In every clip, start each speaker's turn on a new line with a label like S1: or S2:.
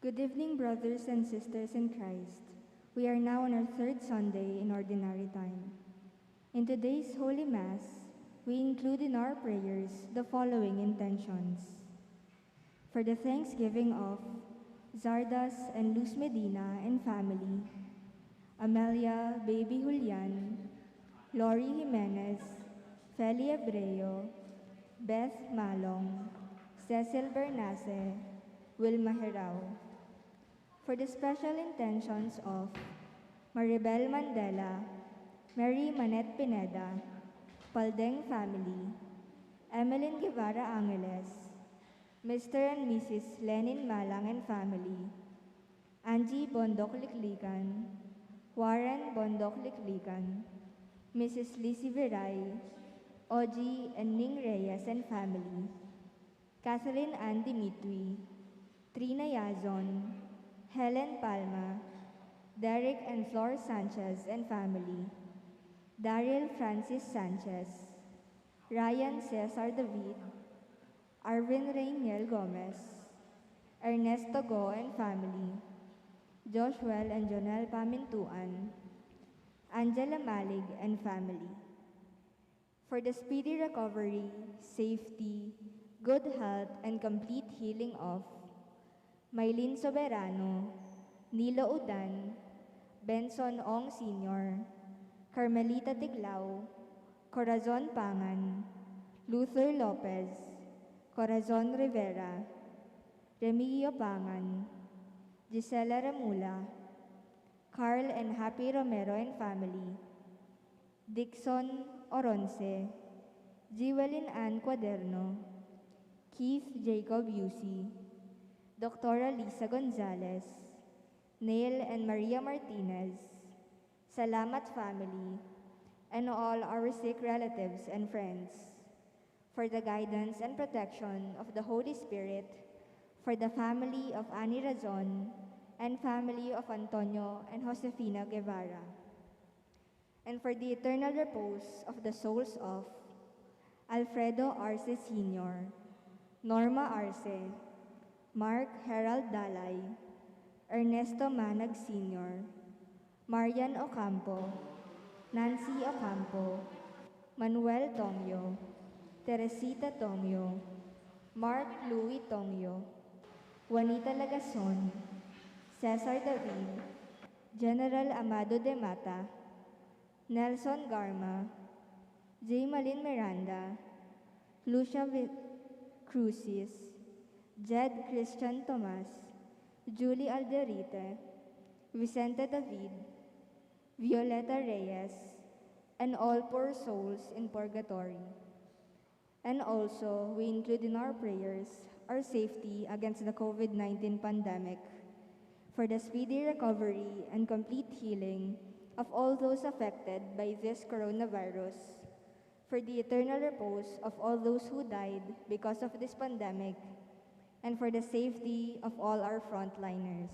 S1: Good evening, brothers and sisters in Christ. We are now on our third Sunday in Ordinary Time. In today's Holy Mass, we include in our prayers the following intentions. For the thanksgiving of Zardas and Luz Medina and family, Amelia Baby Julian, Lori Jimenez, Feli Abreu, Beth Malong, Cecil Bernace, Wilma Herao. For the special intentions of Maribel Mandela, Mary Manette Pineda, Paldeng family, Emeline Guevara Angeles, Mr. and Mrs. Lenin Malang and family, Angie Bondok Liklikan, Warren Bondok Liklikan, Mrs. Lizzie Viray, Oji and Ning Reyes and family, Catherine Ann Dimitri, Trina Yazon, Helen Palma, Derek and Flor Sanchez and family, Daryl Francis Sanchez, Ryan Cesar David, Arvin Reiniel Gomez, Ernesto Go and family, Joshua and Jonel Pamintuan, Angela Malig and family. For the speedy recovery, safety, good health, and complete healing of Maylin Soberano, Nilo Udan, Benson Ong Sr., Carmelita Tiglao, Corazon Pangan, Luther Lopez, Corazon Rivera, Remigio Pangan, Gisela Remula, Carl and Happy Romero and family, Dixon Oronce, Jewelyn Ann Cuaderno, Keith Jacob Yusi, Dr. Lisa Gonzalez, Neil and Maria Martinez, Salamat family, and all our sick relatives and friends, for the guidance and protection of the Holy Spirit, for the family of Annie Razon, and family of Antonio and Josefina Guevara, and for the eternal repose of the souls of Alfredo Arce Sr., Norma Arce, Mark Herald Dalay, Ernesto Manag Sr., Marian Ocampo, Nancy Ocampo, Manuel Tongyo, Teresita Tongyo, Mark Louis Tongyo, Juanita Lagason, Cesar David, General Amado de Mata, Nelson Garma, J. Malin Miranda, Lucia Crucis, Jed Christian Tomas, Julie Alderite, Vicente David, Violeta Reyes, and all poor souls in purgatory. And also, we include in our prayers our safety against the COVID-19 pandemic, for the speedy recovery and complete healing of all those affected by this coronavirus, for the eternal repose of all those who died because of this pandemic, and for the safety of all our frontliners.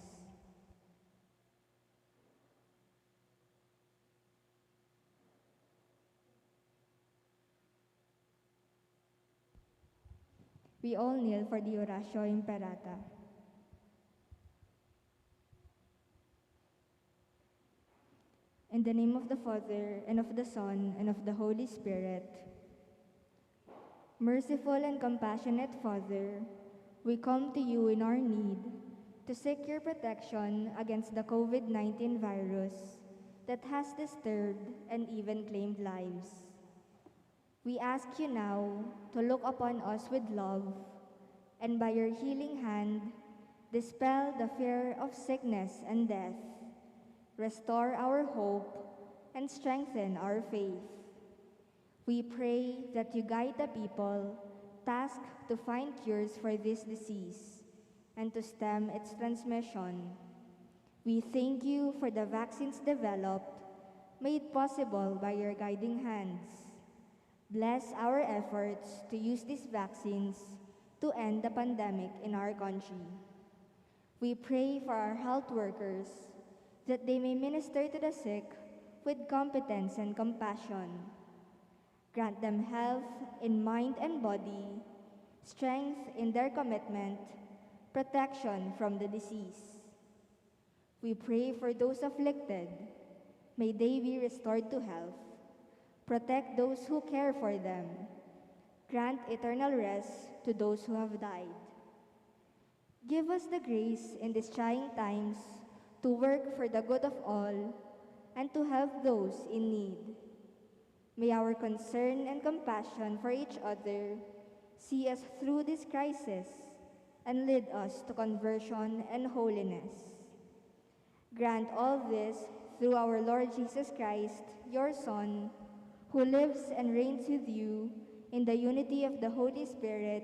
S1: We all kneel for the Oratio Imperata. In the name of the Father, and of the Son, and of the Holy Spirit. Merciful and compassionate Father, we come to you in our need to seek your protection against the COVID-19 virus that has disturbed and even claimed lives. We ask you now to look upon us with love, and by your healing hand, dispel the fear of sickness and death, restore our hope, and strengthen our faith. We pray that you guide the people tasked to find cures for this disease and to stem its transmission. We thank you for the vaccines developed, made possible by your guiding hands. Bless our efforts to use these vaccines to end the pandemic in our country. We pray for our health workers that they may minister to the sick with competence and compassion. Grant them health in mind and body, strength in their commitment protection from the disease. We pray for those afflicted. May they be restored to health. Protect those who care for them. Grant eternal rest to those who have died. Give us the grace in these trying times to work for the good of all and to help those in need. May our concern and compassion for each other see us through this crisis and lead us to conversion and holiness. Grant all this through our Lord Jesus Christ, your Son, who lives and reigns with you in the unity of the Holy Spirit,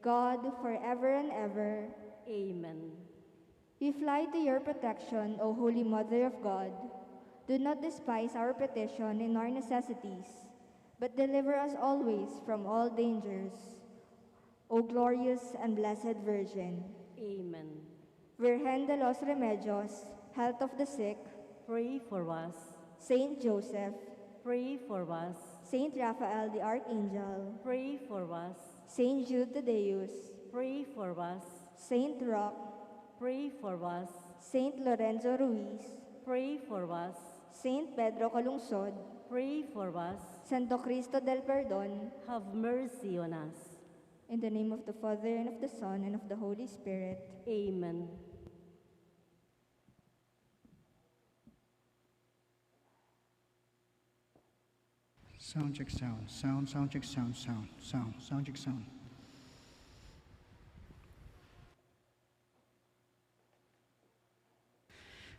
S1: God forever and ever.
S2: Amen.
S1: We fly to your protection, O Holy Mother of God. Do not despise our petition in our necessities, but deliver us always from all dangers. O glorious and blessed Virgin.
S2: Amen.
S1: Virgen de los Remedios, health of the sick,
S2: Pray for us.
S1: Saint Joseph,
S2: Pray for us.
S1: Saint Raphael the Archangel,
S2: Pray for us.
S1: Saint Jude Tadeus,
S2: Pray for us.
S1: Saint Roch,
S2: Pray for us.
S1: Saint Lorenzo Ruiz,
S2: Pray for us.
S1: Saint Pedro Calungsod,
S2: Pray for us.
S1: Santo Cristo del Perdon,
S2: Have mercy on us.
S1: in the name of the Father, and of the Son, and of the Holy Spirit.
S2: Amen.
S3: Sound check sound. Sound check sound. Sound check sound.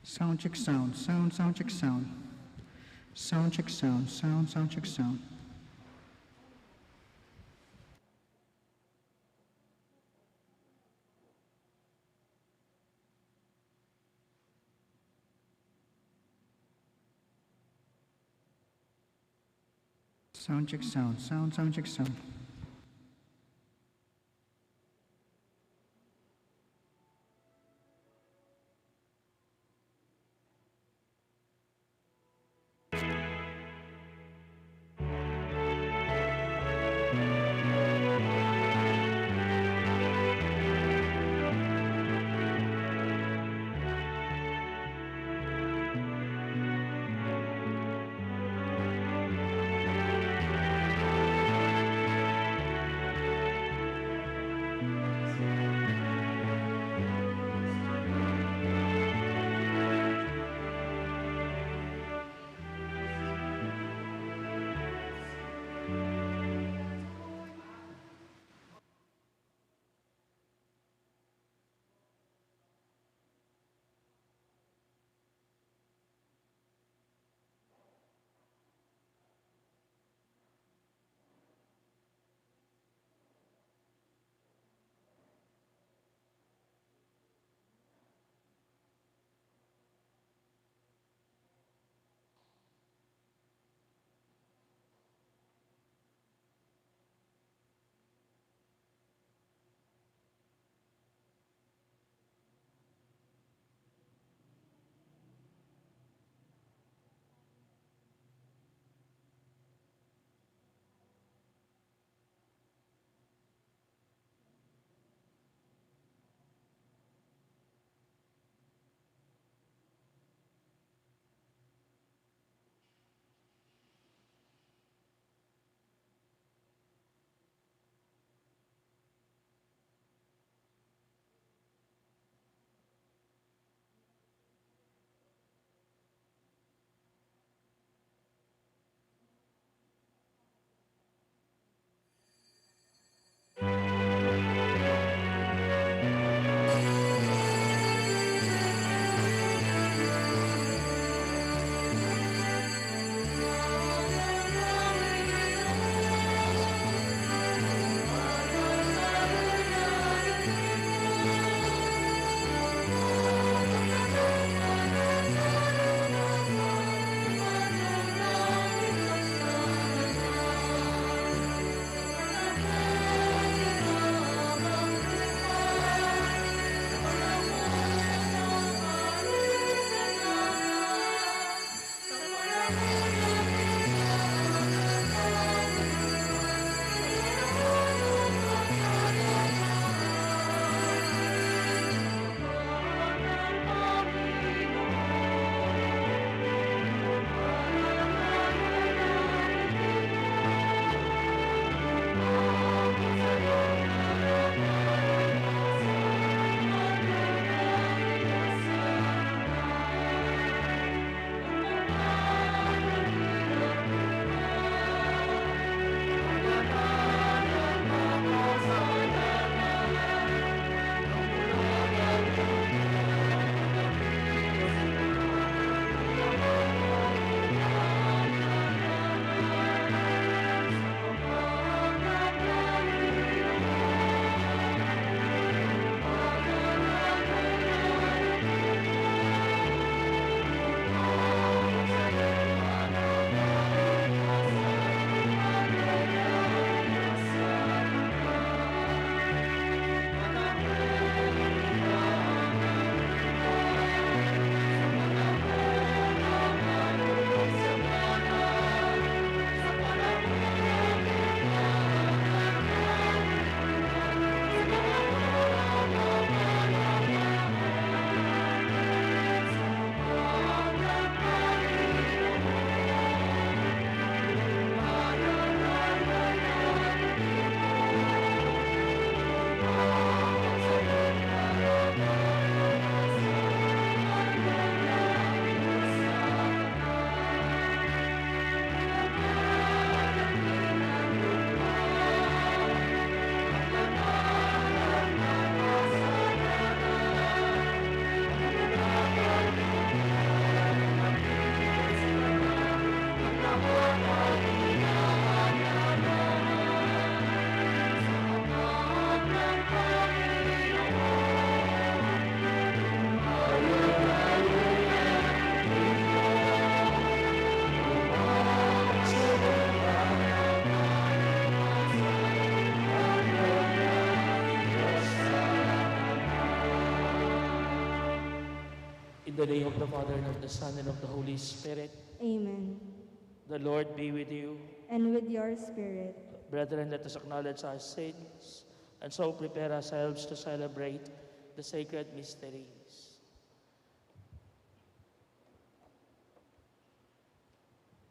S3: Sound check sound. Sound check sound. Sound check sound. Sound check sound. Sound check sound. Sound check sound.
S4: In the name of the Father, and of the Son, and of the Holy Spirit.
S1: Amen.
S4: The Lord be with you.
S1: And with your spirit.
S4: Brethren, let us acknowledge our sins, and so prepare ourselves to celebrate the sacred mysteries.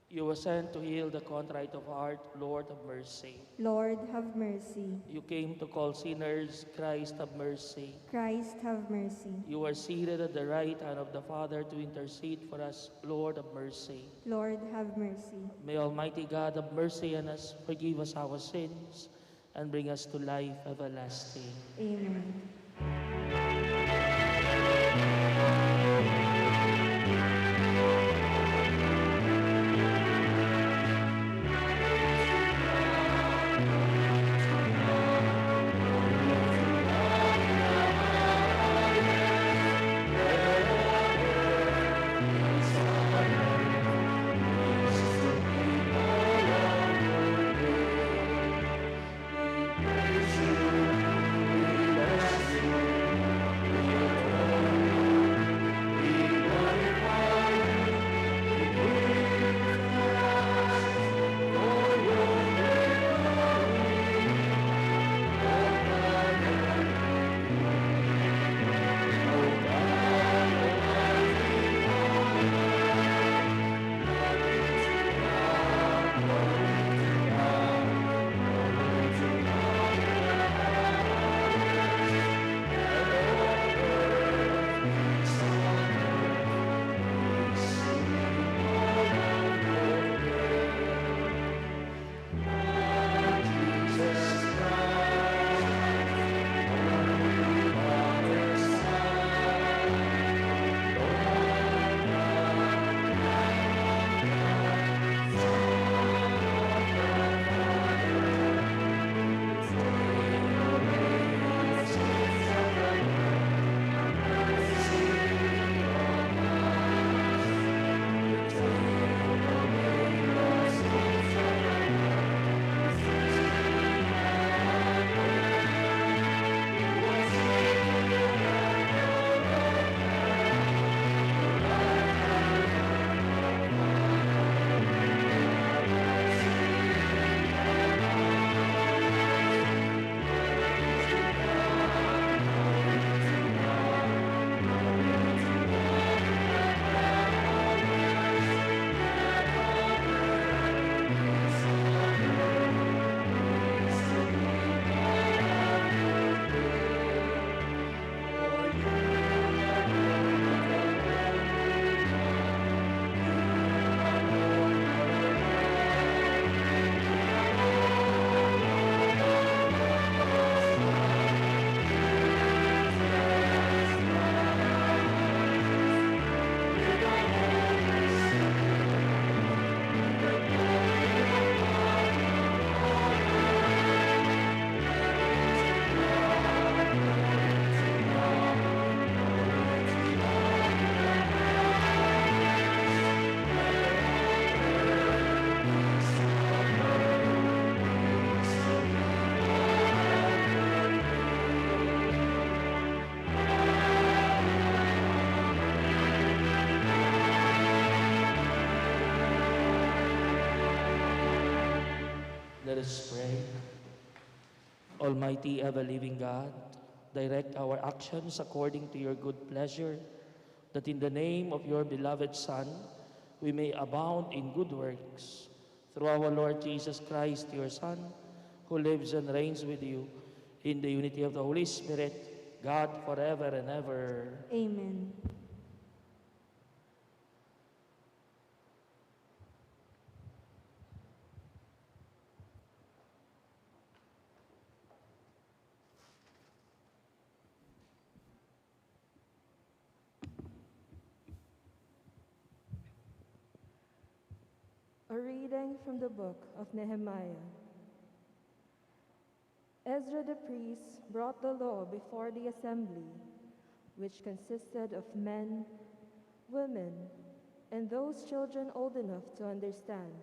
S4: You were sent to heal the contrite of heart. Lord, have mercy.
S1: Lord, have mercy.
S4: You came to call sinners. Christ, have mercy.
S1: Christ, have mercy.
S4: You are seated at the right hand of the Father to intercede for us. Lord, have mercy.
S1: Lord, have mercy.
S4: May Almighty God have mercy on us, forgive us our sins, and bring us to life everlasting.
S1: Amen.
S4: Let us pray. Almighty, ever-living God, direct our actions according to your good pleasure, that in the name of your beloved Son, we may abound in good works. Through our Lord Jesus Christ, your Son, who lives and reigns with you in the unity of the Holy Spirit, God, forever and ever.
S1: Amen.
S5: A reading from the book of Nehemiah. Ezra the priest brought the law before the assembly, which consisted of men, women, and those children old enough to understand.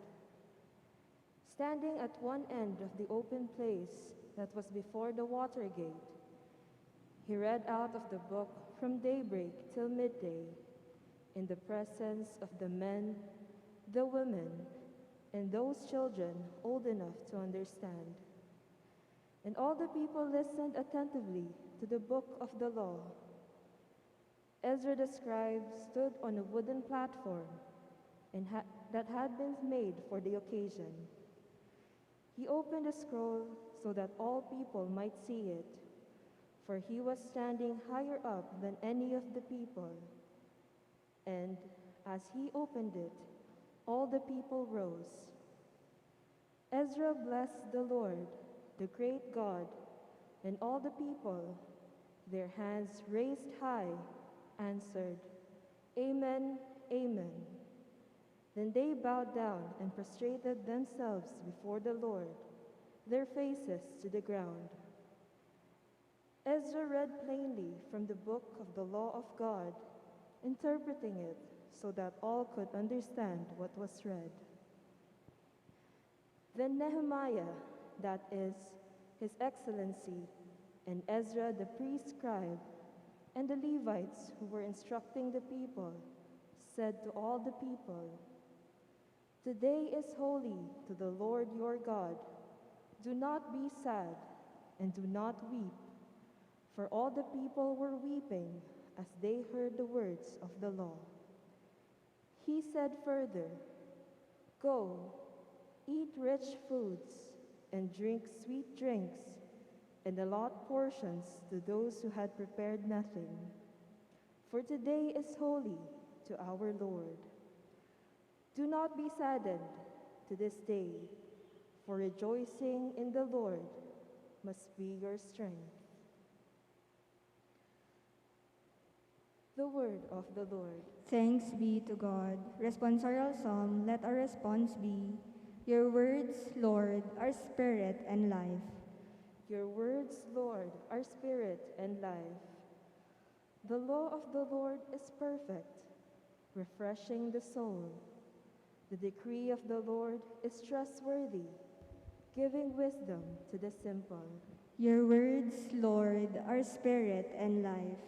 S5: Standing at one end of the open place that was before the water gate, he read out of the book from daybreak till midday. in the presence of the men, the women, and those children old enough to understand. And all the people listened attentively to the book of the law. Ezra the scribe stood on a wooden platform that had been made for the occasion. He opened the scroll so that all people might see it, for he was standing higher up than any of the people. And as he opened it, all the people rose. Ezra blessed the Lord, the great God, and all the people, their hands raised high, answered, Amen, Amen. Then they bowed down and prostrated themselves before the Lord, their faces to the ground. Ezra read plainly from the book of the law of God, interpreting it so that all could understand what was read. Then Nehemiah, that is, His Excellency, and Ezra the priest scribe, and the Levites who were instructing the people, said to all the people, Today is holy to the Lord your God. Do not be sad, and do not weep. For all the people were weeping as they heard the words of the law. He said further, Go, eat rich foods, and drink sweet drinks, and allot portions to those who had prepared nothing. For today is holy to our Lord. Do not be saddened to this day, for rejoicing in the Lord must be your strength. The word of the Lord.
S1: Thanks be to God. Responsorial Psalm, let our response be, Your words, Lord, are spirit and life.
S5: Your words, Lord, are spirit and life. The law of the Lord is perfect, refreshing the soul. The decree of the Lord is trustworthy, giving wisdom to the simple.
S1: Your words, Lord, are spirit and life.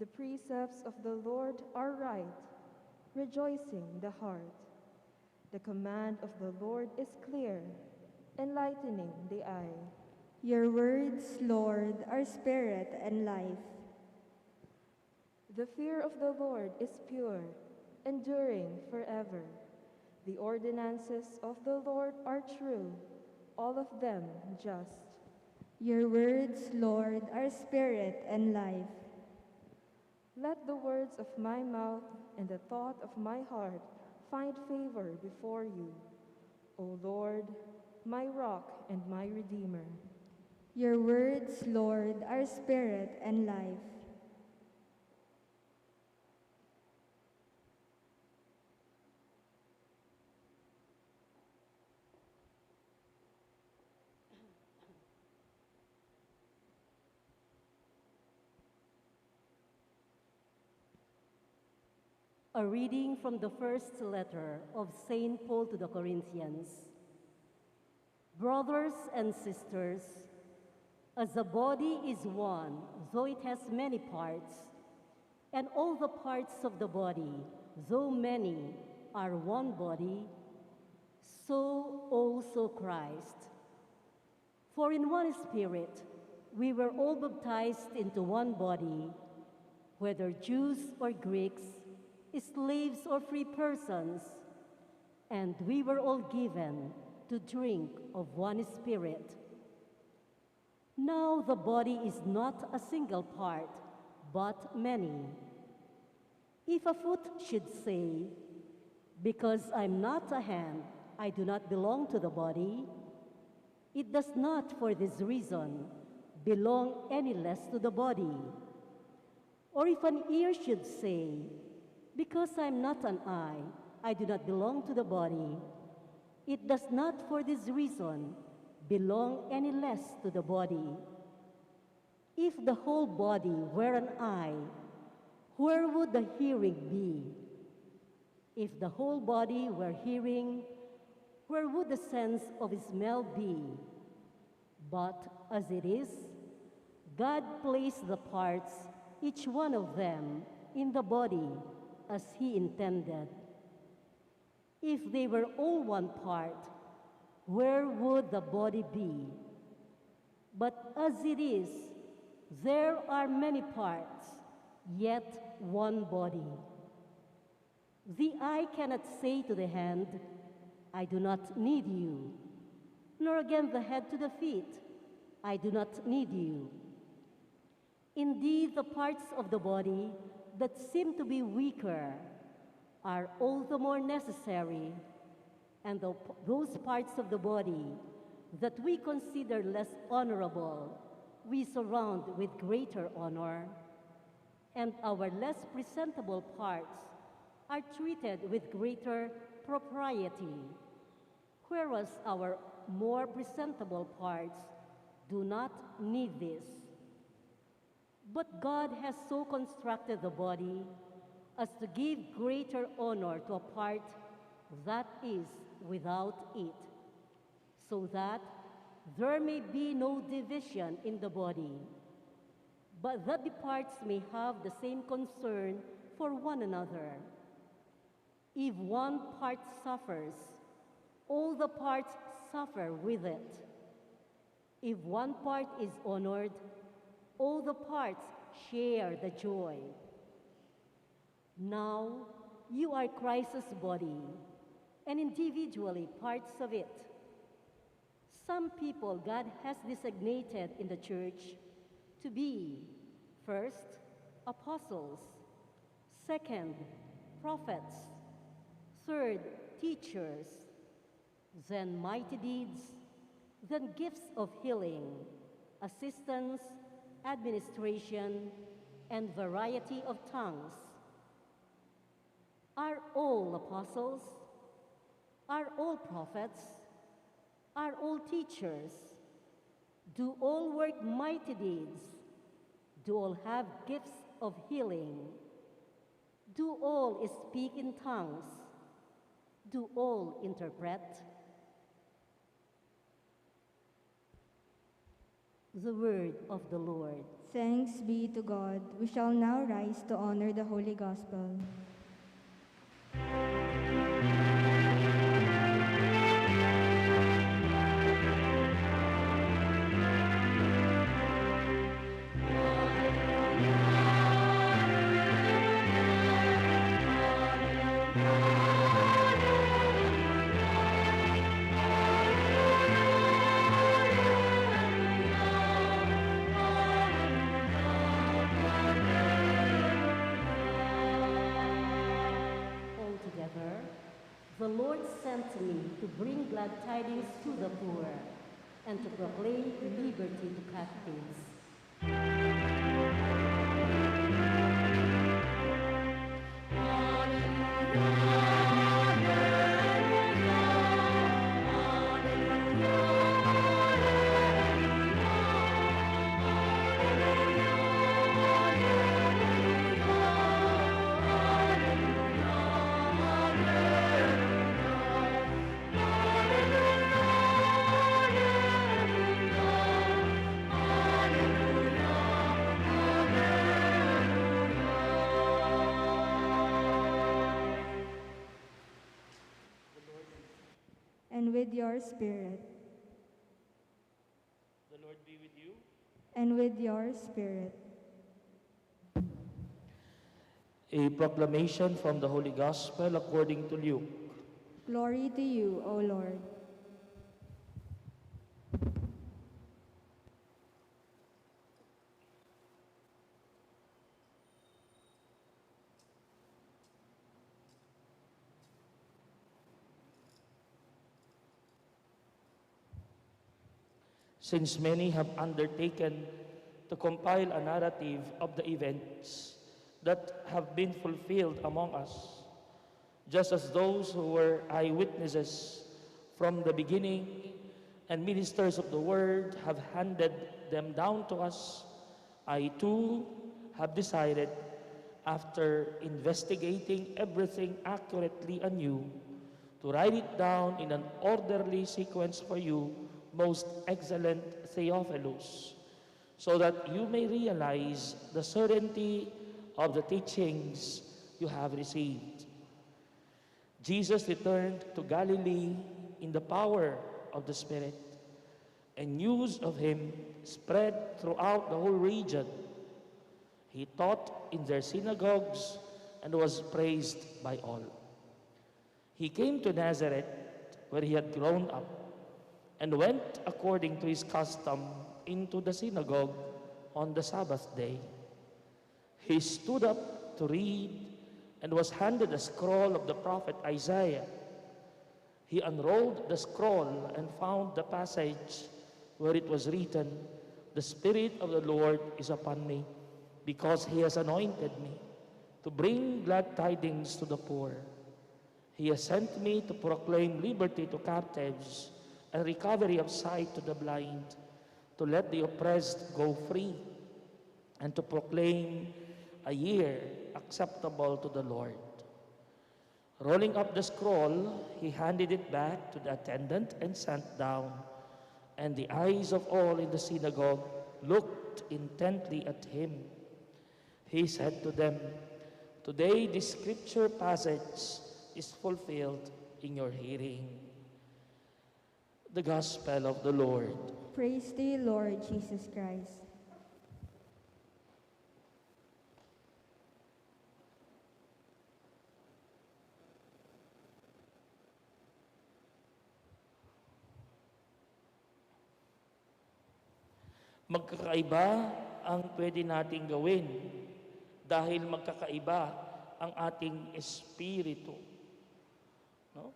S5: The precepts of the Lord are right, rejoicing the heart. The command of the Lord is clear, enlightening the eye.
S1: Your words, Lord, are spirit and life.
S5: The fear of the Lord is pure, enduring forever. The ordinances of the Lord are true, all of them just.
S1: Your words, Lord, are spirit and life.
S5: Let the words of my mouth and the thought of my heart find favor before you, O Lord, my rock and my redeemer.
S1: Your words, Lord, are spirit and life.
S2: A reading from the first letter of St. Paul to the Corinthians. Brothers and sisters, as the body is one, though it has many parts, and all the parts of the body, though many, are one body, so also Christ. For in one Spirit we were all baptized into one body, whether Jews or Greeks, slaves or free persons, and we were all given to drink of one Spirit. Now the body is not a single part, but many. If a foot should say, Because I'm not a hand, I do not belong to the body, it does not for this reason belong any less to the body. Or if an ear should say, Because I'm not an eye, I do not belong to the body, it does not for this reason belong any less to the body. If the whole body were an eye, where would the hearing be? If the whole body were hearing, where would the sense of smell be? But as it is, God placed the parts, each one of them, in the body as he intended. If they were all one part, where would the body be? But as it is, there are many parts, yet one body. The eye cannot say to the hand, I do not need you, nor again the head to the feet, I do not need you. Indeed, the parts of the body that seem to be weaker are all the more necessary, and those parts of the body that we consider less honorable, we surround with greater honor, and our less presentable parts are treated with greater propriety, whereas our more presentable parts do not need this. But God has so constructed the body as to give greater honor to a part that is without it, so that there may be no division in the body, but that the parts may have the same concern for one another. If one part suffers, all the parts suffer with it. If one part is honored, all the parts share the joy. Now you are Christ's body, and individually parts of it. Some people God has designated in the church to be, first, apostles, second, prophets, third, teachers, then mighty deeds, then gifts of healing, assistance, administration, and variety of tongues. Are all apostles? Are all prophets? Are all teachers? Do all work mighty deeds? Do all have gifts of healing? Do all speak in tongues? Do all interpret? The word of the Lord.
S1: Thanks be to God. We shall now rise to honor the Holy Gospel.
S2: The Lord sent me to bring glad tidings to the poor and to proclaim liberty to captives.
S1: And with your spirit.
S4: The Lord be with you.
S1: And with your spirit.
S4: A proclamation from the Holy Gospel according to Luke.
S1: Glory to you, O Lord.
S4: Since many have undertaken to compile a narrative of the events that have been fulfilled among us, just as those who were eyewitnesses from the beginning and ministers of the word have handed them down to us, I too have decided, after investigating everything accurately anew, to write it down in an orderly sequence for you, most excellent Theophilus, so that you may realize the certainty of the teachings you have received. Jesus returned to Galilee in the power of the Spirit, and news of him spread throughout the whole region. He taught in their synagogues and was praised by all. He came to Nazareth, where he had grown up, and went according to his custom into the synagogue on the Sabbath day. He stood up to read and was handed a scroll of the prophet Isaiah. He unrolled the scroll and found the passage where it was written, "The Spirit of the Lord is upon me, because he has anointed me to bring glad tidings to the poor. He has sent me to proclaim liberty to captives and recovery of sight to the blind, to let the oppressed go free, and to proclaim a year acceptable to the Lord." Rolling up the scroll, he handed it back to the attendant and sat down. And the eyes of all in the synagogue looked intently at him. He said to them, "Today this scripture passage is fulfilled in your hearing." The Gospel of the Lord.
S1: Praise to you, Lord Jesus Christ.
S4: Magkakaiba ang pwede nating gawin dahil magkakaiba ang ating espiritu. No?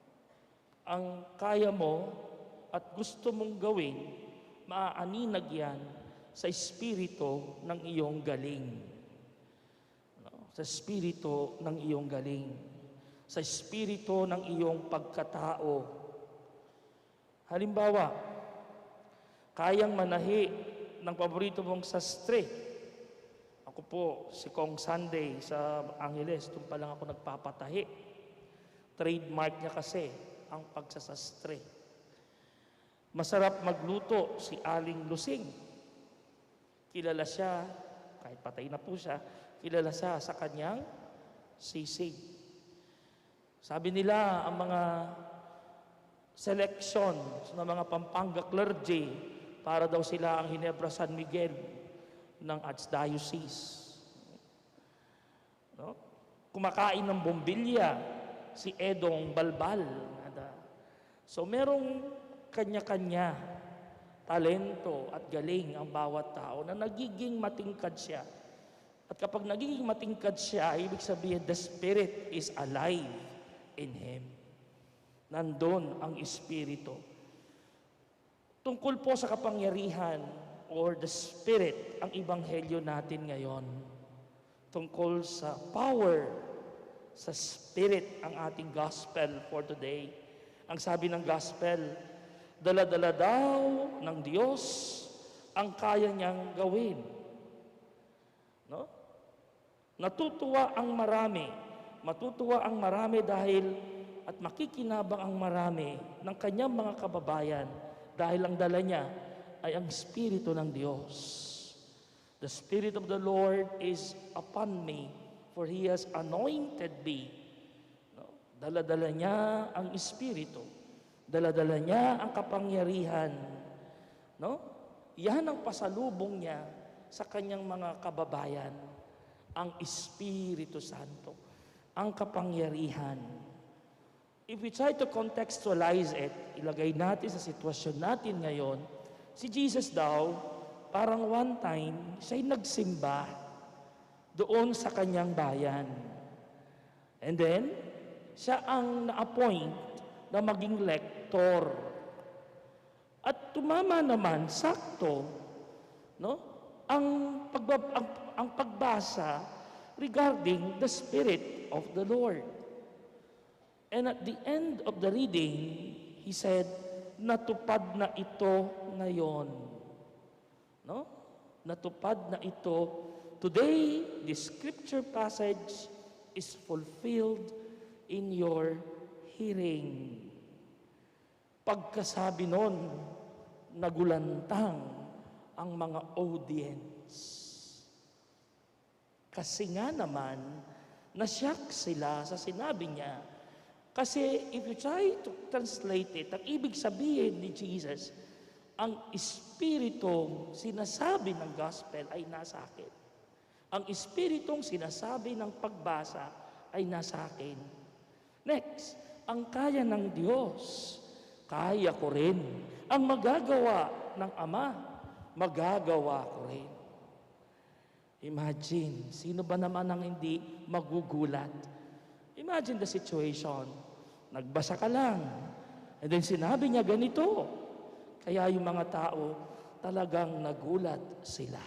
S4: Ang kaya mo at gusto mong gawin, maaaninag yan sa espiritu ng iyong galing. No? Sa espiritu ng iyong galing. Sa espiritu ng iyong pagkatao. Halimbawa, kayang manahi ng paborito mong sastre. Ako po, si Kong Sunday sa Angeles, doon pa lang ako nagpapatahi. Trademark niya kasi ang pagsasastre. Masarap magluto si Aling Lusing. Kilala siya, kahit patay na po siya, kilala siya sa kanyang sisig. Sabi nila, ang mga selection ng mga Pampanga clergy, para daw sila ang Ginebra San Miguel ng Archdiocese. No? Kumakain ng bombilya si Edong Balbal. So merong kanya-kanya talento at galing ang bawat tao na nagiging matingkad siya. At kapag nagiging matingkad siya, ibig sabihin, the Spirit is alive in him. Nandun ang Espiritu. Tungkol po sa kapangyarihan or the Spirit ang Ebanghelyo natin ngayon. Tungkol sa power, sa Spirit ang ating Gospel for today. Ang sabi ng Gospel, dala-dala daw ng Diyos ang kaya niyang gawin. No? Matutuwa ang marami dahil at makikinabang ang marami ng kanyang mga kababayan dahil ang dala niya ay ang Espiritu ng Diyos. The Spirit of the Lord is upon me, for He has anointed me. No? Dala-dala niya ang Espiritu. Dala-dala niya ang kapangyarihan. No? Yan ang pasalubong niya sa kanyang mga kababayan. Ang Espiritu Santo. Ang kapangyarihan. If we try to contextualize it, ilagay natin sa sitwasyon natin ngayon, si Jesus daw, parang one time, siya'y nagsimba doon sa kanyang bayan. And then, siya ang na-appoint na maging lektor. At tumama naman, sakto, no? ang pagbasa regarding the Spirit of the Lord. And at the end of the reading, he said, natupad na ito ngayon. No? Natupad na ito. Today, this scripture passage is fulfilled in your hearing. Pagkasabi nun, nagulantang ang mga audience. Kasi nga naman, nasyak sila sa sinabi niya. Kasi if you try to translate it, ang ibig sabihin ni Jesus, ang Espiritong sinasabi ng gospel ay nasa akin. Ang Espiritong sinasabi ng pagbasa ay nasa akin. Next, ang kaya ng Diyos, kaya ko rin. Ang magagawa ng Ama, magagawa ko rin. Imagine, sino ba naman ang hindi magugulat? Imagine the situation. Nagbasa ka lang. And then sinabi niya ganito. Kaya yung mga tao talagang nagulat sila.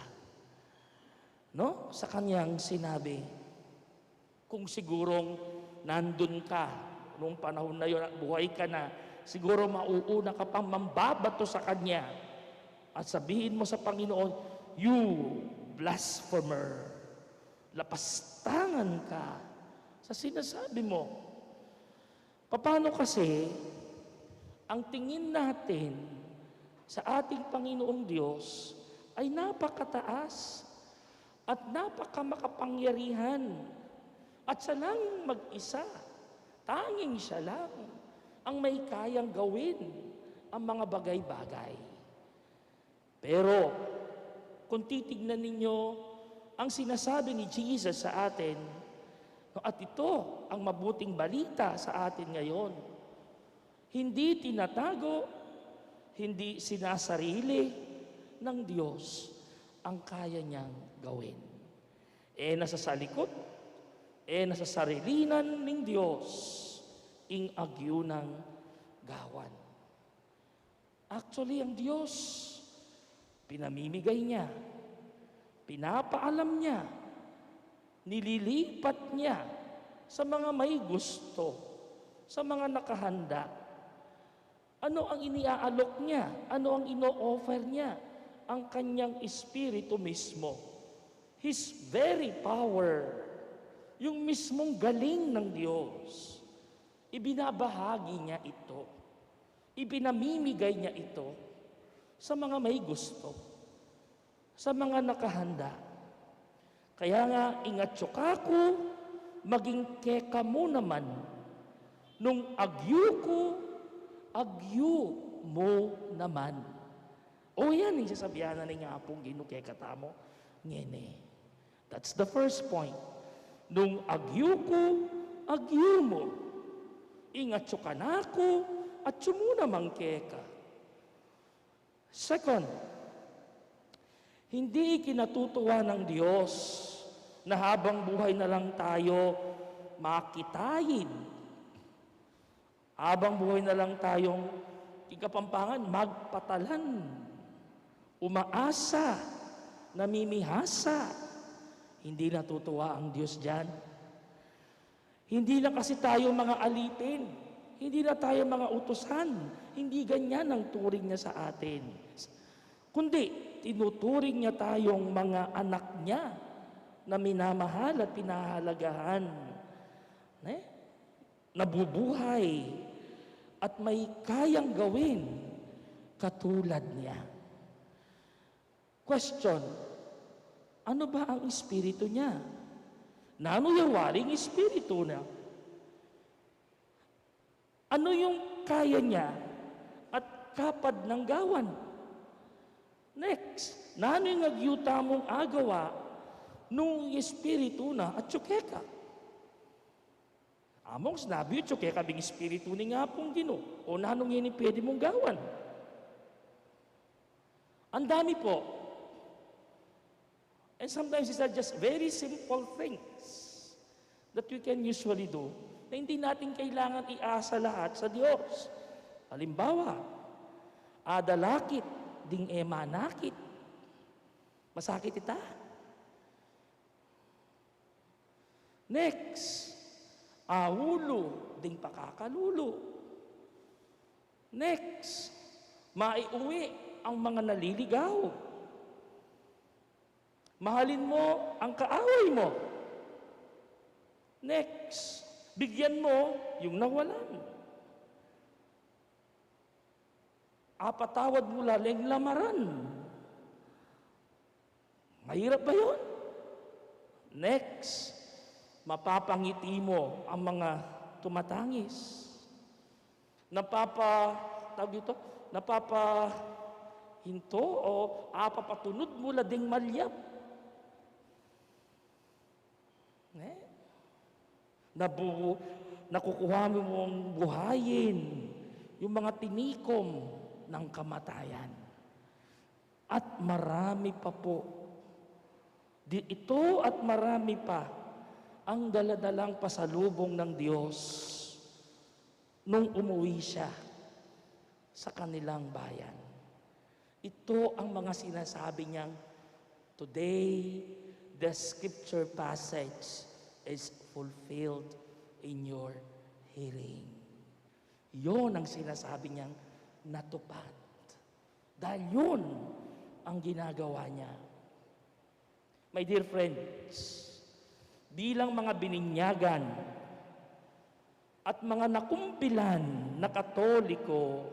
S4: No? Sa kanyang sinabi. Kung sigurong nandun ka, noong panahon na yun at buhay ka na, siguro mauuna ka pang mambabato sa kanya at sabihin mo sa Panginoon, you blasphemer, lapastangan ka sa sinasabi mo. Paano kasi ang tingin natin sa ating Panginoong Diyos ay napakataas at napakamakapangyarihan at siya lang mag-isa, tanging siya lang ang may kayang gawin ang mga bagay-bagay. Pero kung titignan ninyo ang sinasabi ni Jesus sa atin, at ito ang mabuting balita sa atin ngayon, hindi tinatago, hindi sinasarili ng Diyos ang kaya niyang gawin. Nasa sa likod, nasa sarilinan ng Diyos, ing agyo ng gawan. Actually, ang Diyos, pinamimigay niya, pinapaalam niya, nililipat niya sa mga may gusto, sa mga nakahanda. Ano ang iniaalok niya? Ano ang ino-offer niya? Ang kanyang espiritu mismo. His very power. Yung mismong galing ng Diyos. Ibinabahagi niya ito. Ibinamimigay niya ito sa mga may gusto, sa mga nakahanda. Kaya nga, ingatyo kako, maging keka mo naman. Nung agyo ko, agyo mo naman. O yan, yung sasabihan na nga pong ginukeka tamo. Ngene. That's the first point. Nung agyo ko, agyo mo. Ingatyo ka na ako, at sumuna mangkeka. Second, hindi kinatutuwa ng Diyos na habang buhay na lang tayo makitayin. Habang buhay na lang tayong ikapampangan, magpatalan, umaasa, namimihasa. Hindi natutuwa ang Diyos dyan. Hindi na kasi tayo mga alipin. Hindi na tayo mga utusan. Hindi ganyan ang turing niya sa atin. Kundi, tinuturing niya tayong mga anak niya na minamahal at pinahalagahan. Nabubuhay at may kayang gawin katulad niya. Question, ano ba ang espiritu niya? Nano yawaring espiritu na? Ano yung kaya niya at kapad ng gawan? Next, nano yung agyuta mong agawa nung espiritu na at tsukeka? Among sinabi yung tsukeka bing espiritu ni nga pong Gino o nanong yun pwede mong gawan? Ang dami po. And sometimes these are just very simple things that we can usually do na hindi natin kailangan iasa lahat sa Diyos. Halimbawa, adalakit, ding emanakit. Masakit ita. Next, aulo, ding pakakalulo. Next, maiuwi ang mga naliligaw. Mahalin mo ang kaaway mo. Next, bigyan mo yung nawalan. Apatawad mo laling lamaran. Mahirap ba yun? Next, mapapangiti mo ang mga tumatangis. Napapahinto o apapatunod mo lading malyap. Nakukuha mo mong buhayin yung mga tinikom ng kamatayan. At marami pa po. Ito at marami pa ang daladalang pasalubong ng Diyos nung umuwi siya sa kanilang bayan. Ito ang mga sinasabi niyang, today, the scripture passage is fulfilled in your hearing. Yon ang sinasabi niyang natupad. Dahil yun ang ginagawa niya. My dear friends, bilang mga bininyagan at mga nakumpilan na Katoliko,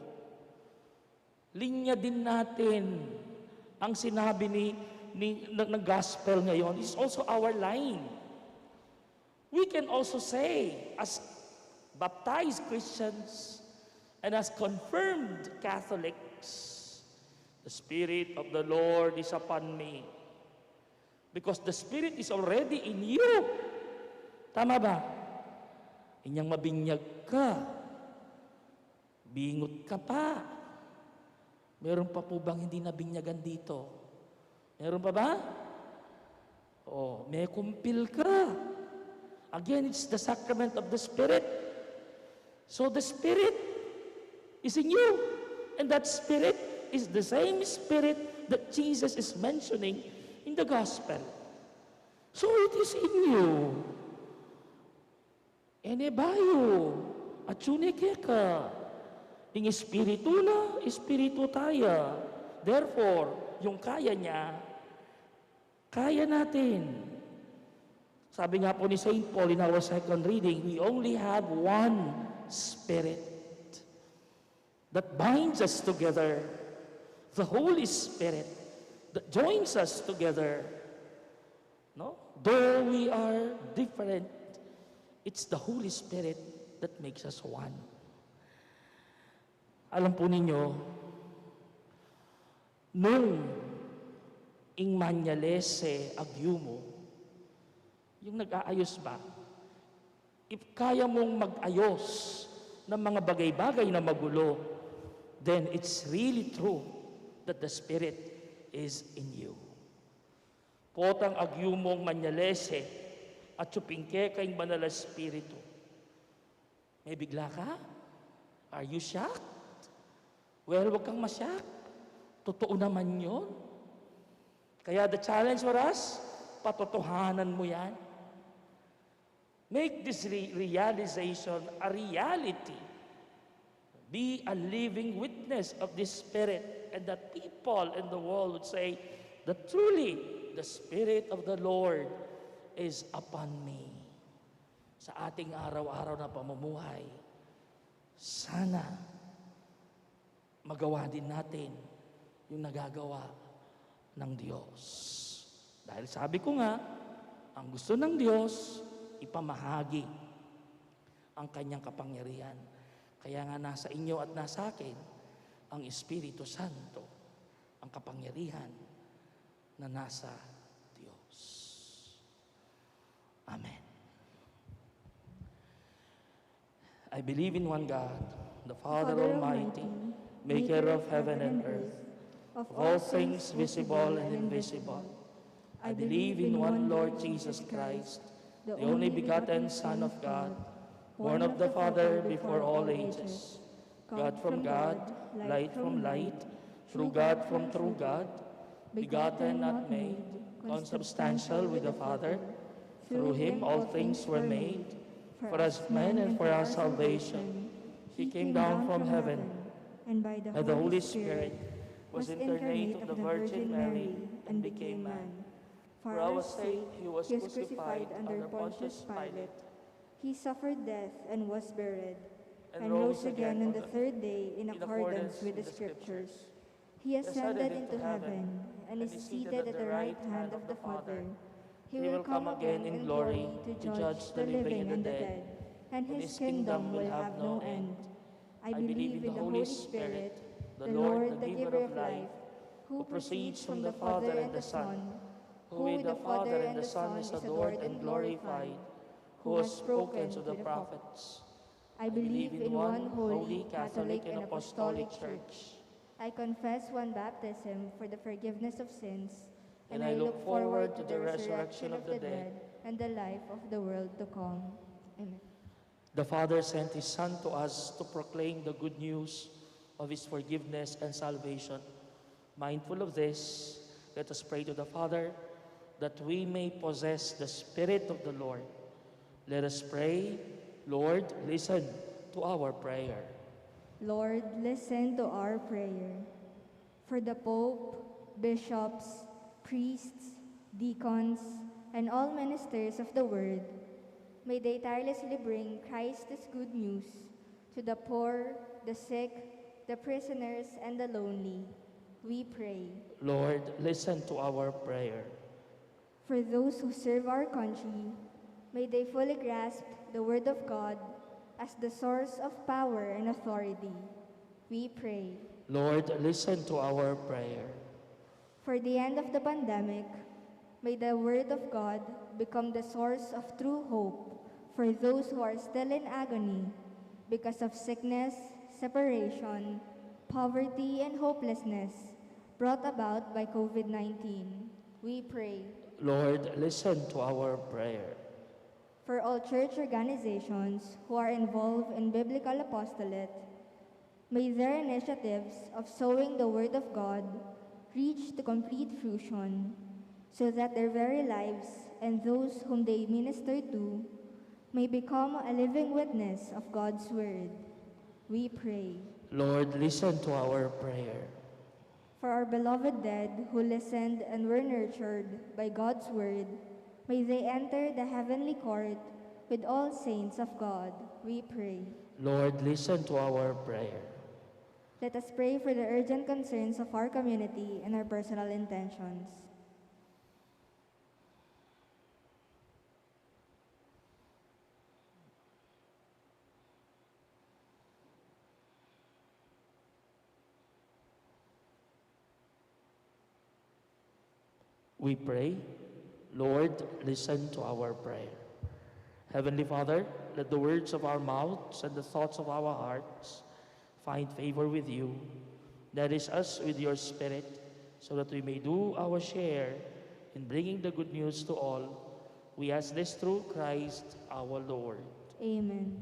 S4: linya din natin ang sinabi ng gospel ngayon is also our line. We can also say, as baptized Christians and as confirmed Catholics, the Spirit of the Lord is upon me. Because the Spirit is already in you. Tama ba? Inyang mabinyag ka. Bingot ka pa. Meron pa po bang hindi nabinyagan dito? Meron pa ba? May kumpil ka. Again, it's the sacrament of the Spirit. So the Spirit is in you. And that Spirit is the same Spirit that Jesus is mentioning in the Gospel. So it is in you. Ene bayo, at sunike ka. Ing Espiritu na, Espiritu tayo. Therefore, yung kaya niya, kaya natin. Sabi nga po ni St. Paul in our second reading, we only have one Spirit that binds us together. The Holy Spirit that joins us together. No? Though we are different, it's the Holy Spirit that makes us one. Alam po ninyo, nung ing Mañalese Agiumo, yung nag-aayos ba? If kaya mong mag-ayos ng mga bagay-bagay na magulo, then it's really true that the Spirit is in you. Potang Agiumong Mañalese at supingke kayong Banal na Espiritu. May bigla ka? Are you shocked? Well, huwag kang masyak. Totoo naman yun. Kaya the challenge for us, patotohanan mo yan. Make this realization a reality. Be a living witness of this Spirit, and that people in the world would say that truly the Spirit of the Lord is upon me. Sa ating araw-araw na pamumuhay, sana magawa din natin yung nagagawa ng Diyos. Dahil sabi ko nga, ang gusto ng Diyos, ipamahagi ang kanyang kapangyarihan. Kaya nga nasa inyo at nasa akin, ang Espiritu Santo, ang kapangyarihan na nasa Diyos. Amen. I believe in one God, the Father Almighty, maker of heaven and earth, of all things visible and invisible. I believe in one Lord Jesus Christ, the only begotten Son of God, born of the Father before all ages, God from God, light from light, true God from true God, begotten, not made, consubstantial with the Father. Through him all things were made. For us men and for our salvation, he came down from heaven,
S1: and by
S4: the Holy Spirit was incarnate of the Virgin Mary and became man. For our sake he was crucified under Pontius Pilate.
S1: He suffered death and was buried, and rose again on the third day in accordance with the Scriptures. He ascended into heaven and is seated at the right hand of the Father. He will come again in glory to judge the living and the dead, and his kingdom will have no end. I believe in the Holy Spirit, the Lord, the giver of life, who proceeds from the Father and the Son, who with the Father and the Son is adored and glorified, who has spoken to the prophets. I believe in one holy, Catholic, and Apostolic Church. I confess one baptism for the forgiveness of sins, and I look forward to the resurrection of the dead and the life of the world to come. Amen.
S4: The Father sent His Son to us to proclaim the good news of His forgiveness and salvation. Mindful of this, let us pray to the Father that we may possess the Spirit of the Lord. Let us pray. Lord, listen to our prayer.
S1: Lord, listen to our prayer. For the Pope, bishops, priests, deacons, and all ministers of the Word, may they tirelessly bring Christ's good news to the poor, the sick, the prisoners, and the lonely. We pray.
S4: Lord, listen to our prayer.
S1: For those who serve our country, may they fully grasp the Word of God as the source of power and authority. We pray.
S4: Lord, listen to our prayer.
S1: For the end of the pandemic, may the Word of God become the source of true hope for those who are still in agony because of sickness, separation, poverty, and hopelessness brought about by COVID-19. We pray.
S4: Lord, listen to our prayer.
S1: For all church organizations who are involved in biblical apostolate, may their initiatives of sowing the Word of God reach to complete fruition, so that their very lives and those whom they minister to may become a living witness of God's Word. We pray.
S4: Lord, listen to our prayer.
S1: For our beloved dead who listened and were nurtured by God's Word, may they enter the heavenly court with all saints of God. We pray.
S4: Lord, listen to our prayer.
S1: Let us pray for the urgent concerns of our community and our personal intentions.
S4: We pray. Lord, listen to our prayer. Heavenly Father, let the words of our mouths and the thoughts of our hearts find favor with you. Nourish us with your Spirit, so that we may do our share in bringing the good news to all. We ask this through Christ our Lord.
S1: Amen.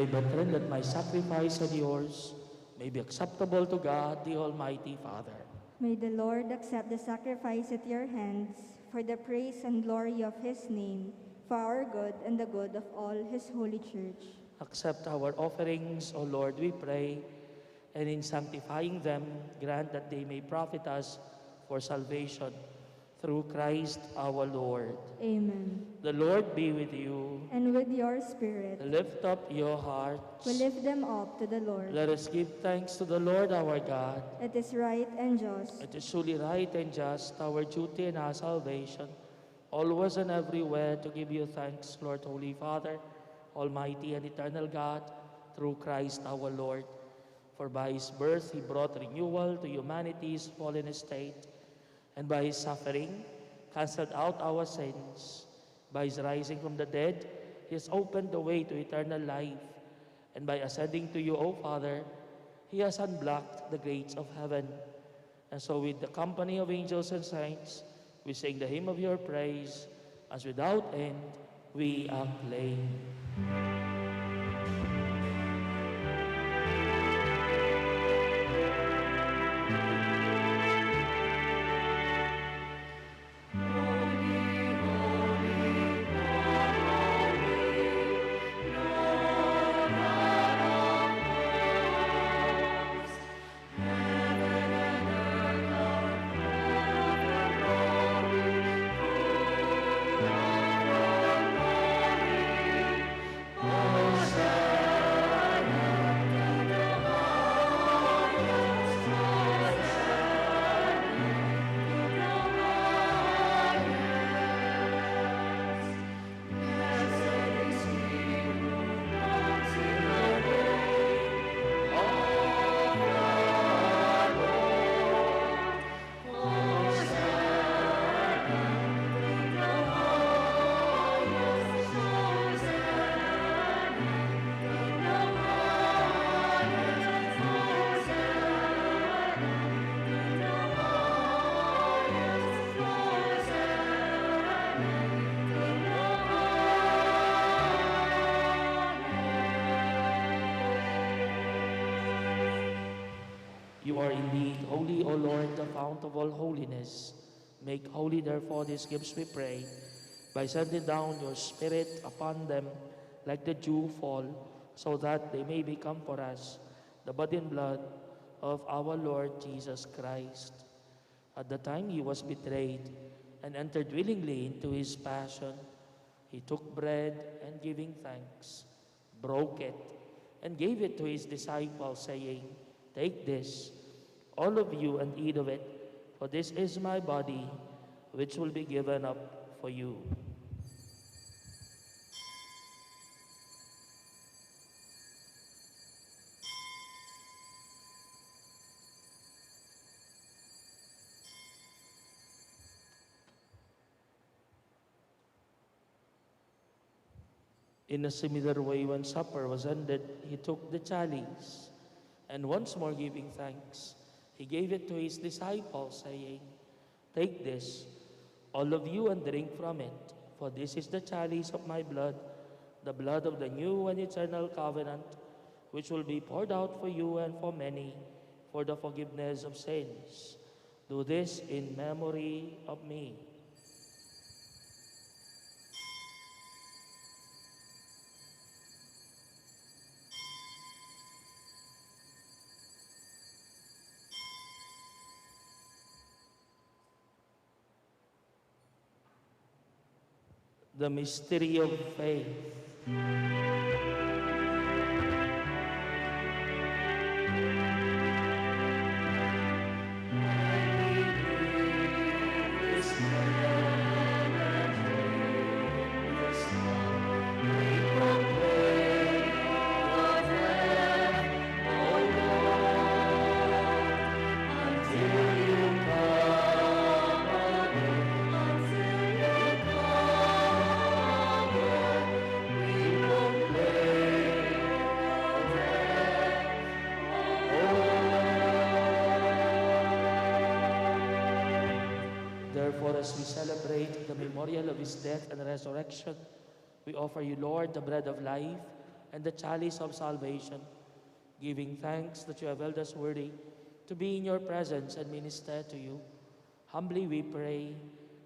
S4: pray, brethren, that my sacrifice and yours may be acceptable to God, the Almighty Father.
S1: May the Lord accept the sacrifice at your hands for the praise and glory of his name, for our good and the good of all his holy church.
S4: Accept our offerings, O Lord, we pray, and in sanctifying them, grant that they may profit us for salvation through Christ our Lord.
S1: Amen.
S4: The Lord be with you.
S1: And with your spirit,
S4: Lift up your hearts.
S1: we lift them up to the Lord.
S4: Let us give thanks to the Lord our God.
S1: It is right and just,
S4: It is truly right and just, our duty and our salvation, always and everywhere to give you thanks, Lord, Holy Father, Almighty and eternal God, through Christ our Lord. For by his birth he brought renewal to humanity's fallen estate, and by his suffering canceled out our sins. By his rising from the dead, he has opened the way to eternal life, and by ascending to you, O Father, he has unblocked the gates of heaven. And so with the company of angels and saints, we sing the hymn of your praise, as without end we acclaim. You are indeed holy, O Lord, the fount of all holiness. Make holy, therefore, these gifts, we pray, by sending down your Spirit upon them like the dew fall, so that they may become for us the body and blood of our Lord Jesus Christ. At the time he was betrayed and entered willingly into his passion, he took bread and giving thanks, broke it, and gave it to his disciples, saying, "Take this, all of you, and eat of it, for this is my body, which will be given up for you." In a similar way, when supper was ended, he took the chalice, and once more giving thanks, he gave it to his disciples, saying, "Take this, all of you, and drink from it, for this is the chalice of my blood, the blood of the new and eternal covenant, which will be poured out for you and for many for the forgiveness of sins. Do this in memory of me." The mystery of faith. Therefore, as we celebrate the memorial of his death and resurrection, we offer you, Lord, the bread of life and the chalice of salvation, giving thanks that you have held us worthy to be in your presence and minister to you. Humbly we pray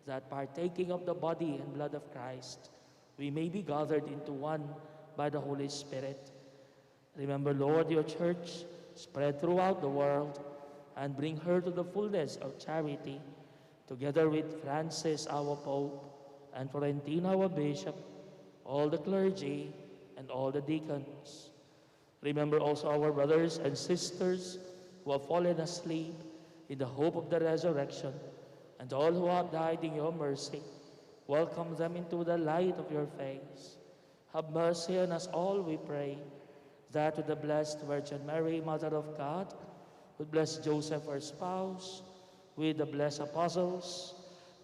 S4: that partaking of the body and blood of Christ, we may be gathered into one by the Holy Spirit. Remember, Lord, your church spread throughout the world and bring her to the fullness of charity, together with Francis, our Pope, and Florentina, our Bishop, all the clergy, and all the deacons. Remember also our brothers and sisters who have fallen asleep in the hope of the resurrection, and all who have died in your mercy. Welcome them into the light of your face. Have mercy on us all, we pray, that with the blessed Virgin Mary, Mother of God, with blessed Joseph, her spouse, with the blessed apostles,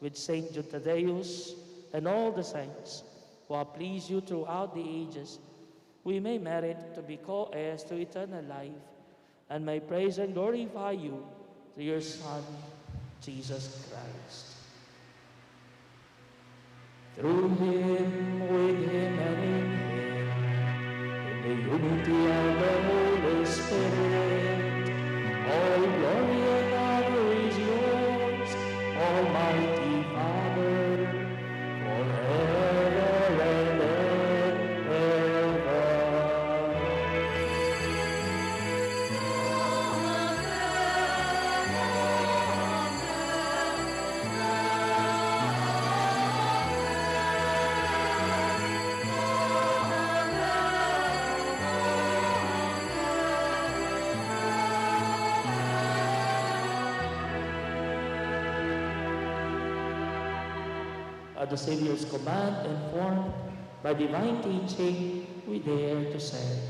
S4: with Saint Jude Thaddeus, and all the saints who have pleased you throughout the ages, we may merit to be co-heirs to eternal life, and may praise and glorify you through your Son, Jesus Christ. Through him, with him, and in him, in the unity of the Holy Spirit, all glory and honor is yours, Almighty Father, forever and ever. At the Savior's command and formed by divine teaching, we dare to say,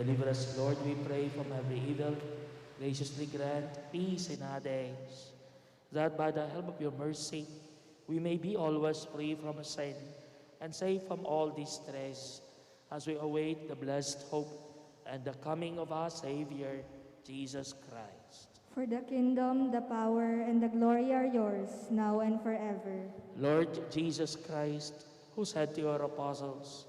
S4: deliver us, Lord, we pray, from every evil. Graciously grant peace in our days, that by the help of your mercy, we may be always free from sin and safe from all distress, as we await the blessed hope and the coming of our Savior, Jesus Christ.
S1: For the kingdom, the power, and the glory are yours, now and forever.
S4: Lord Jesus Christ, who said to your apostles,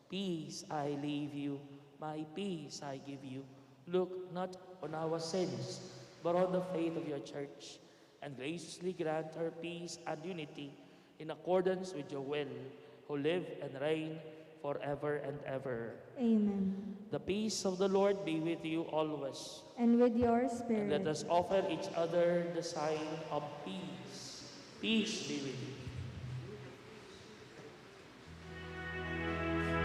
S4: "Peace I leave you, my peace I give you," look not on our sins, but on the faith of your church, and graciously grant her peace and unity in accordance with your will, who live and reign forever and ever.
S1: Amen.
S4: The peace of the Lord be with you always.
S1: And with your
S4: And
S1: spirit.
S4: let us offer each other the sign of peace. Peace be with you.
S6: Thank you.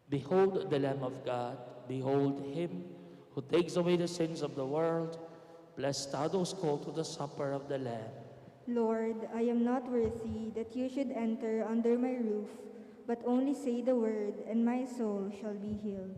S4: Behold the Lamb of God. Behold him who takes away the sins of the world. Blessed are those called to the supper of the Lamb.
S1: Lord, I am not worthy that you should enter under my roof, but only say the word, and my soul shall be healed.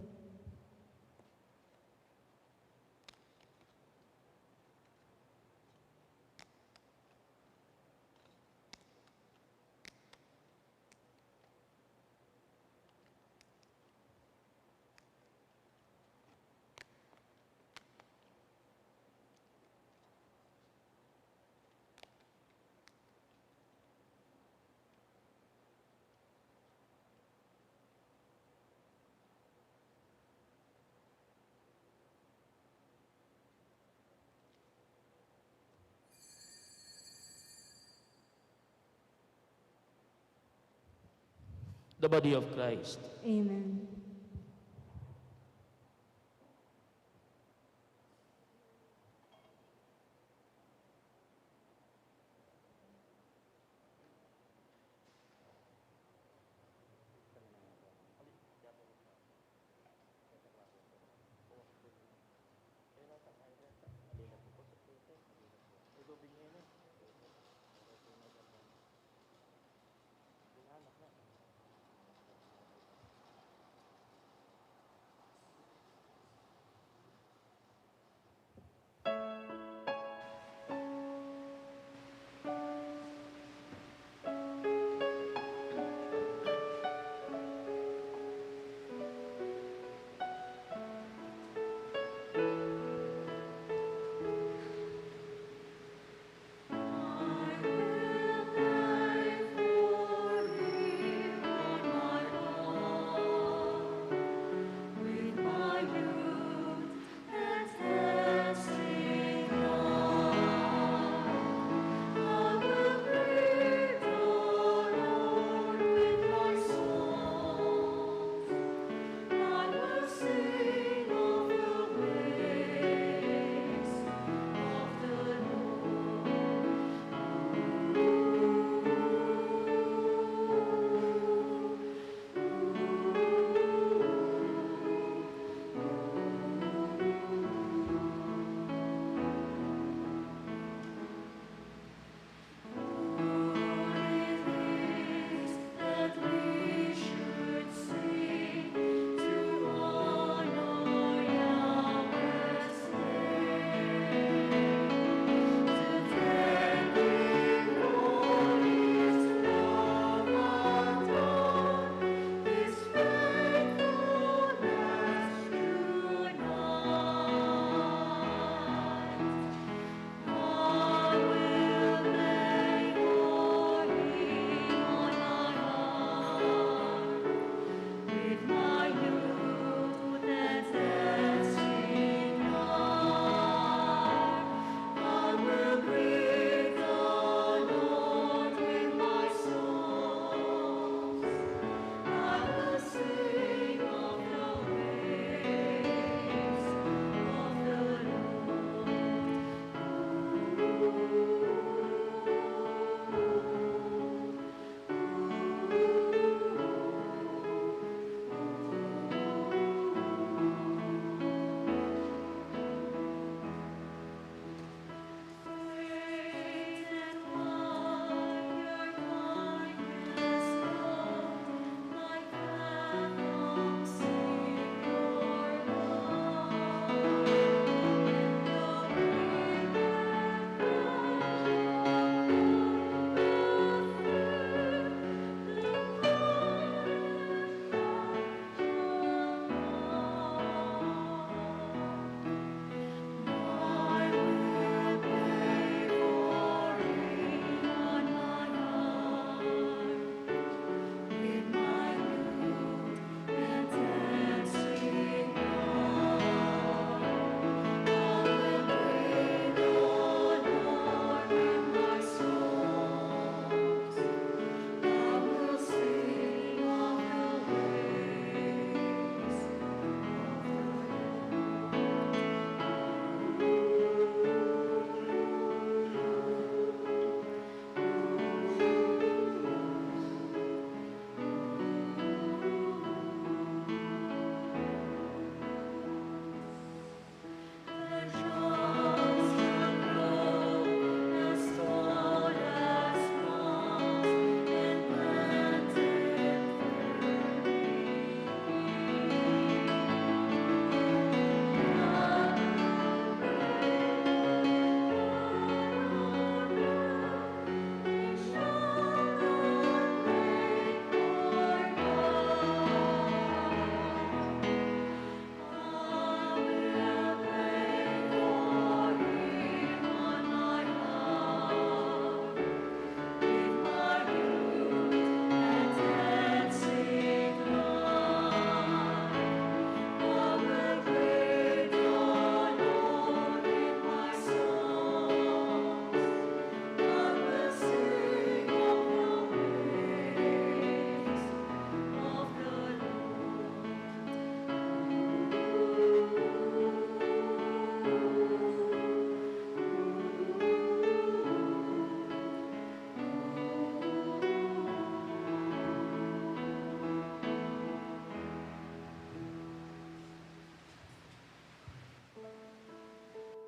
S4: The body of Christ.
S1: Amen.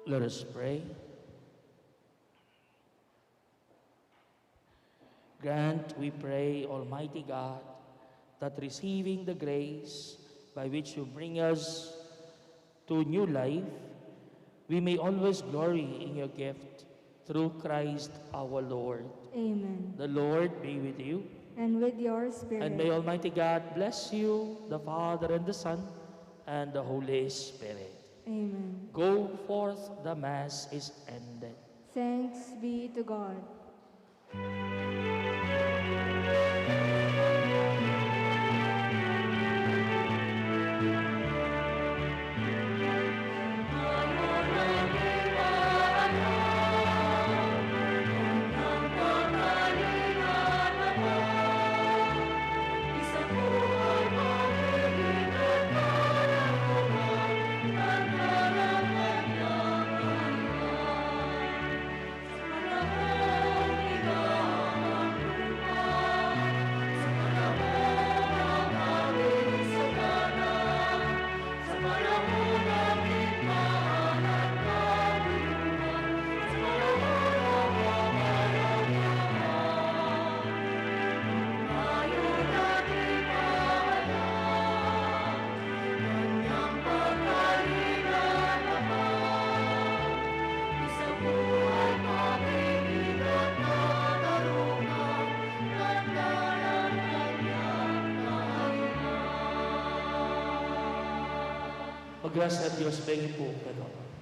S4: Let us pray. Grant, we pray, Almighty God, that receiving the grace by which you bring us to new life, we may always glory in your gift through Christ our Lord.
S1: Amen.
S4: The Lord be with you,
S1: And with your spirit.
S4: and may Almighty God bless you, the Father and the Son, and the Holy Spirit.
S1: Amen.
S4: Go forth, the Mass is ended.
S1: Thanks be to God.
S4: Paggrasya at Diyos, bengi po, Panginoon.